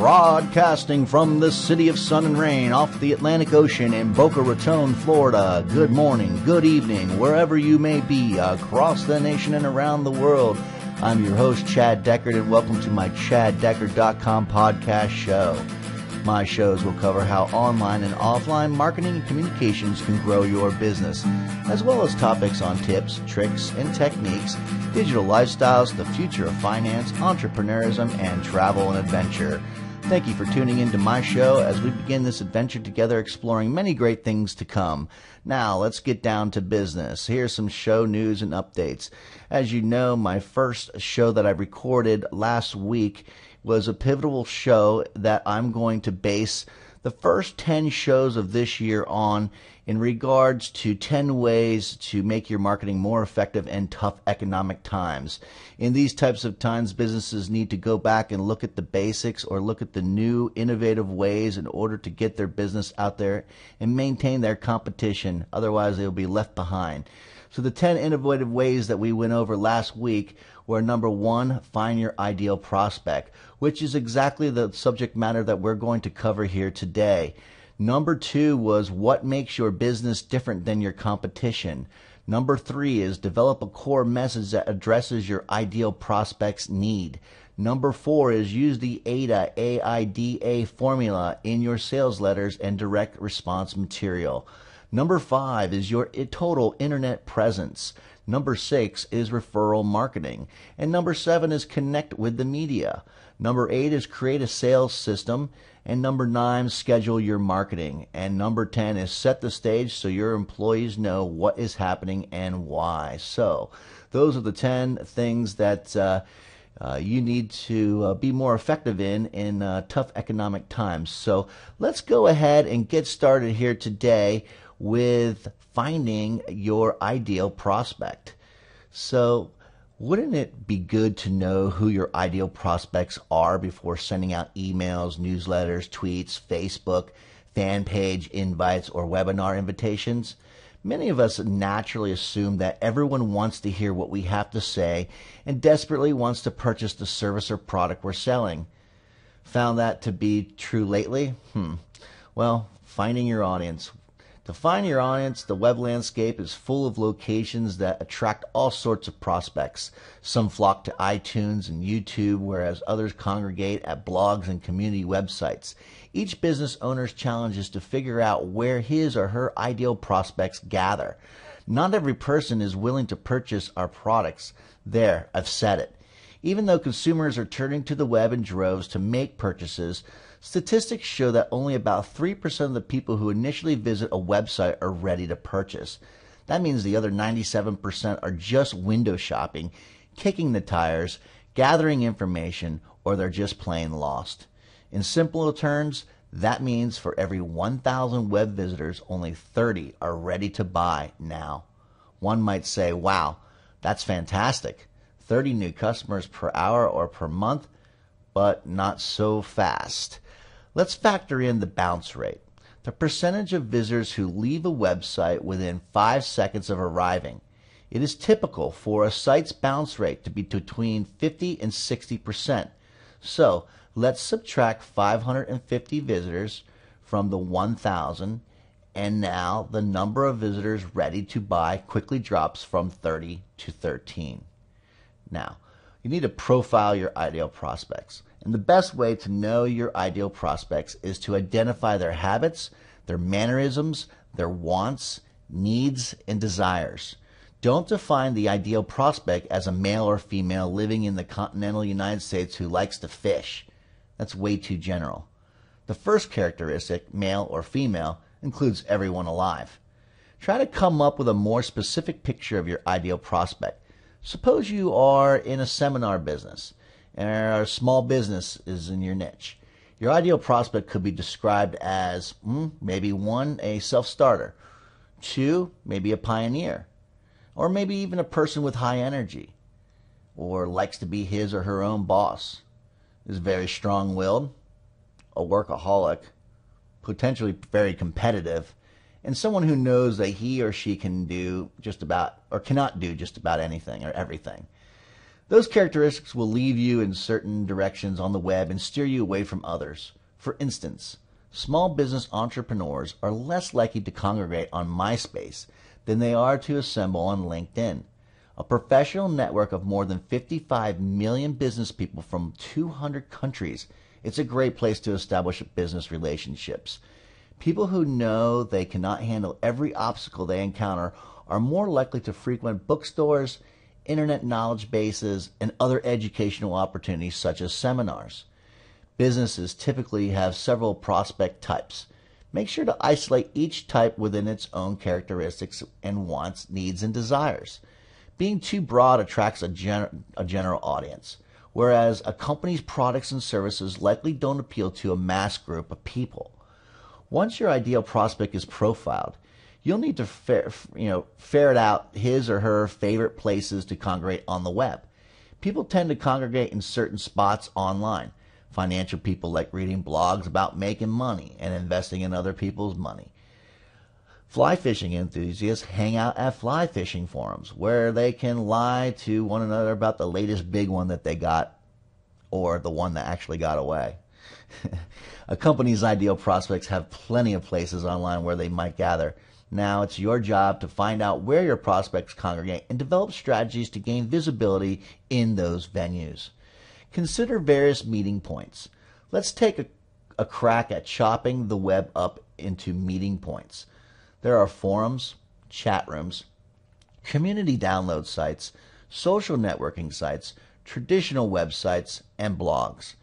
Broadcasting from the city of sun and rain off the Atlantic Ocean in Boca Raton, Florida. Good morning, good evening, wherever you may be across the nation and around the world. I'm your host, Chad Deckard, and welcome to my ChadDeckard.com podcast show. My shows will cover how online and offline marketing and communications can grow your business, as well as topics on tips, tricks, and techniques, digital lifestyles, the future of finance, entrepreneurism, and travel and adventure. Thank you for tuning into my show as we begin this adventure together, exploring many great things to come. Now, let's get down to business. Here's some show news and updates. As you know, my first show that I recorded last week was a pivotal show that I'm going to base the first 10 shows of this year on in regards to 10 ways to make your marketing more effective in tough economic times. In these types of times, businesses need to go back and look at the basics or look at the new innovative ways in order to get their business out there and maintain their competition. Otherwise, they'll be left behind. So the 10 innovative ways that we went over last week were: number one, find your ideal prospect, which is exactly the subject matter that we're going to cover here today. Number two was what makes your business different than your competition. Number three is develop a core message that addresses your ideal prospect's need. Number four is use the AIDA, AIDA formula in your sales letters and direct response material. Number five is your total internet presence. Number six is referral marketing. And number seven is connect with the media. Number eight is create a sales system. And number nine, schedule your marketing. And number 10 is set the stage so your employees know what is happening and why. So those are the 10 things that you need to be more effective in tough economic times. So let's go ahead and get started here today with finding your ideal prospect. So wouldn't it be good to know who your ideal prospects are before sending out emails, newsletters, tweets, Facebook, fan page invites, or webinar invitations? Many of us naturally assume that everyone wants to hear what we have to say and desperately wants to purchase the service or product we're selling. Found that to be true lately? Well, finding your audience. To find your audience, the web landscape is full of locations that attract all sorts of prospects. Some flock to iTunes and YouTube, whereas others congregate at blogs and community websites. Each business owner's challenge is to figure out where his or her ideal prospects gather. Not every person is willing to purchase our products. There, I've said it. Even though consumers are turning to the web in droves to make purchases, statistics show that only about 3% of the people who initially visit a website are ready to purchase. That means the other 97% are just window shopping, kicking the tires, gathering information, or they're just plain lost. In simpler terms, that means for every 1,000 web visitors, only 30 are ready to buy now. One might say, wow, that's fantastic. 30 new customers per hour or per month, but not so fast. Let's factor in the bounce rate, the percentage of visitors who leave a website within 5 seconds of arriving. It is typical for a site's bounce rate to be between 50 and 60%. So let's subtract 550 visitors from the 1,000, and now the number of visitors ready to buy quickly drops from 30 to 13. Now, you need to profile your ideal prospects. And the best way to know your ideal prospects is to identify their habits, their mannerisms, their wants, needs, and desires. Don't define the ideal prospect as a male or female living in the continental United States who likes to fish. That's way too general. The first characteristic, male or female, includes everyone alive. Try to come up with a more specific picture of your ideal prospect. Suppose you are in a seminar business and a small business is in your niche. Your ideal prospect could be described as maybe 1, a self-starter, 2, maybe a pioneer, or maybe even a person with high energy, or likes to be his or her own boss, is very strong-willed, a workaholic, potentially very competitive, and someone who knows that he or she can do just about, or cannot do just about anything or everything. Those characteristics will lead you in certain directions on the web and steer you away from others. For instance, small business entrepreneurs are less likely to congregate on MySpace than they are to assemble on LinkedIn, a professional network of more than 55 million business people from 200 countries. It's a great place to establish business relationships. People who know they cannot handle every obstacle they encounter are more likely to frequent bookstores, internet knowledge bases, and other educational opportunities such as seminars. Businesses typically have several prospect types. Make sure to isolate each type within its own characteristics and wants, needs, and desires. Being too broad attracts a general audience, whereas a company's products and services likely don't appeal to a mass group of people. Once your ideal prospect is profiled, you'll need to ferret out his or her favorite places to congregate on the web. People tend to congregate in certain spots online. Financial people like reading blogs about making money and investing in other people's money. Fly fishing enthusiasts hang out at fly fishing forums where they can lie to one another about the latest big one that they got or the one that actually got away. A company's ideal prospects have plenty of places online where they might gather. Now it's your job to find out where your prospects congregate and develop strategies to gain visibility in those venues. Consider various meeting points. Let's take a crack at chopping the web up into meeting points. There are forums, chat rooms, community download sites, social networking sites, traditional websites, and blogs.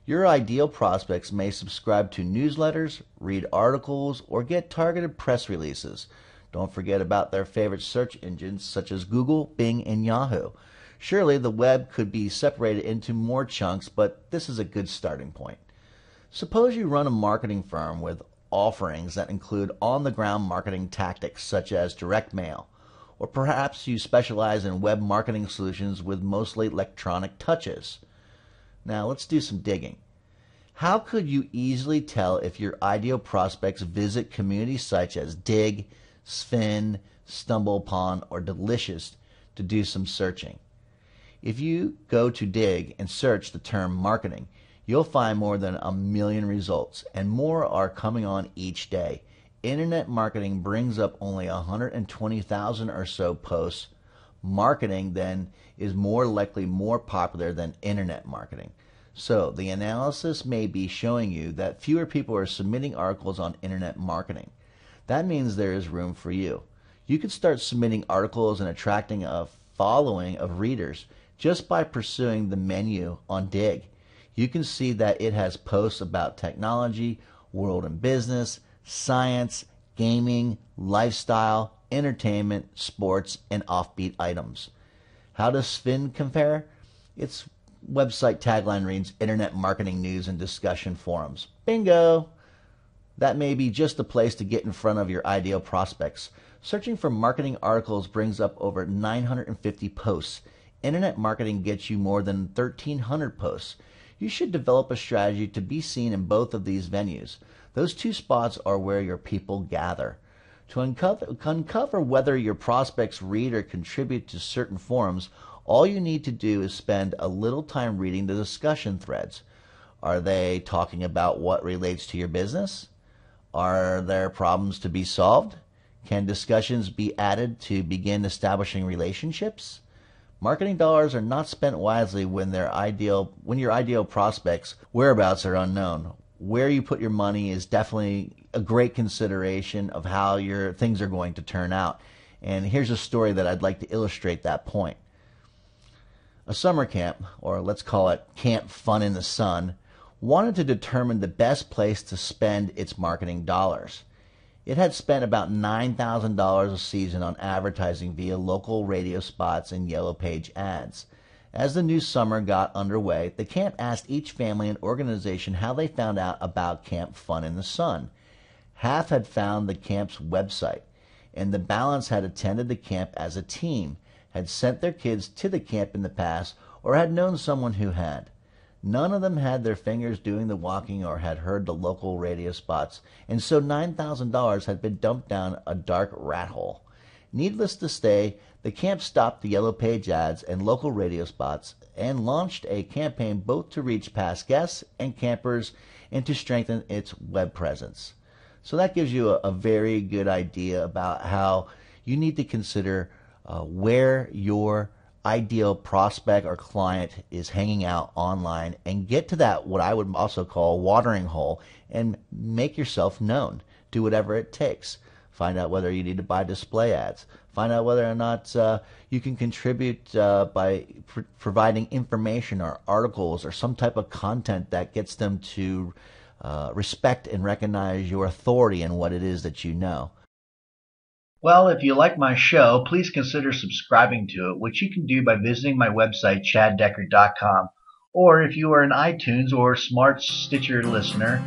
Your ideal prospects may subscribe to newsletters, read articles, or get targeted press releases. Don't forget about their favorite search engines such as Google, Bing, and Yahoo. Surely the web could be separated into more chunks, but this is a good starting point. Suppose you run a marketing firm with offerings that include on-the-ground marketing tactics such as direct mail, or perhaps you specialize in web marketing solutions with mostly electronic touches. Now let's do some digging. How could you easily tell if your ideal prospects visit community sites as Dig, Spin, StumbleUpon, or Delicious to do some searching? If you go to Dig and search the term marketing, you'll find more than 1 million results, and more are coming on each day. Internet marketing brings up only 120,000 or so posts. Marketing, then, is more likely more popular than internet marketing. So the analysis may be showing you that fewer people are submitting articles on internet marketing. That means there is room for you. You could start submitting articles and attracting a following of readers just by pursuing the menu on Dig. You can see that it has posts about technology, world and business, science, gaming, lifestyle, entertainment, sports, and offbeat items. How does Spin compare? Its website tagline reads Internet Marketing News and Discussion Forums. Bingo! That may be just the place to get in front of your ideal prospects. Searching for marketing articles brings up over 950 posts. Internet marketing gets you more than 1,300 posts. You should develop a strategy to be seen in both of these venues. Those two spots are where your people gather. To uncover whether your prospects read or contribute to certain forums, all you need to do is spend a little time reading the discussion threads. Are they talking about what relates to your business? Are there problems to be solved? Can discussions be added to begin establishing relationships? Marketing dollars are not spent wisely when your ideal prospects' whereabouts are unknown. Where you put your money is definitely a great consideration of how your things are going to turn out. And here's a story that I'd like to illustrate that point. A summer camp, or let's call it Camp Fun in the Sun, wanted to determine the best place to spend its marketing dollars. It had spent about $9,000 a season on advertising via local radio spots and Yellow Page ads. As the new summer got underway, the camp asked each family and organization how they found out about Camp Fun in the Sun. Half had found the camp's website, and the balance had attended the camp as a team, had sent their kids to the camp in the past, or had known someone who had. None of them had their fingers doing the walking or had heard the local radio spots, and so $9,000 had been dumped down a dark rat hole. Needless to say, the camp stopped the Yellow Page ads and local radio spots and launched a campaign both to reach past guests and campers and to strengthen its web presence. So that gives you a very good idea about how you need to consider where your ideal prospect or client is hanging out online and get to that, what I would also call watering hole, and make yourself known. Do whatever it takes. Find out whether you need to buy display ads. Find out whether or not you can contribute by providing information or articles or some type of content that gets them to respect and recognize your authority in what it is that you know. Well, if you like my show, please consider subscribing to it, which you can do by visiting my website, chaddeckard.com. Or if you are an iTunes or Smart Stitcher listener,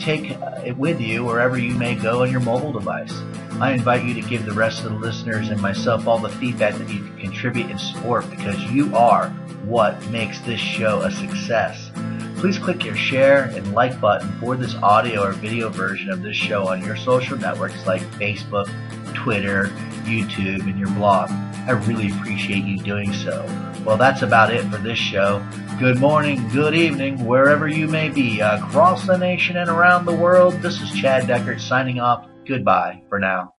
take it with you wherever you may go on your mobile device. I invite you to give the rest of the listeners and myself all the feedback that you can contribute and support, because you are what makes this show a success. Please click your share and like button for this audio or video version of this show on your social networks like Facebook, Twitter, YouTube, and your blog. I really appreciate you doing so. Well, that's about it for this show. Good morning, good evening, wherever you may be across the nation and around the world. This is Chad Deckard signing off. Goodbye for now.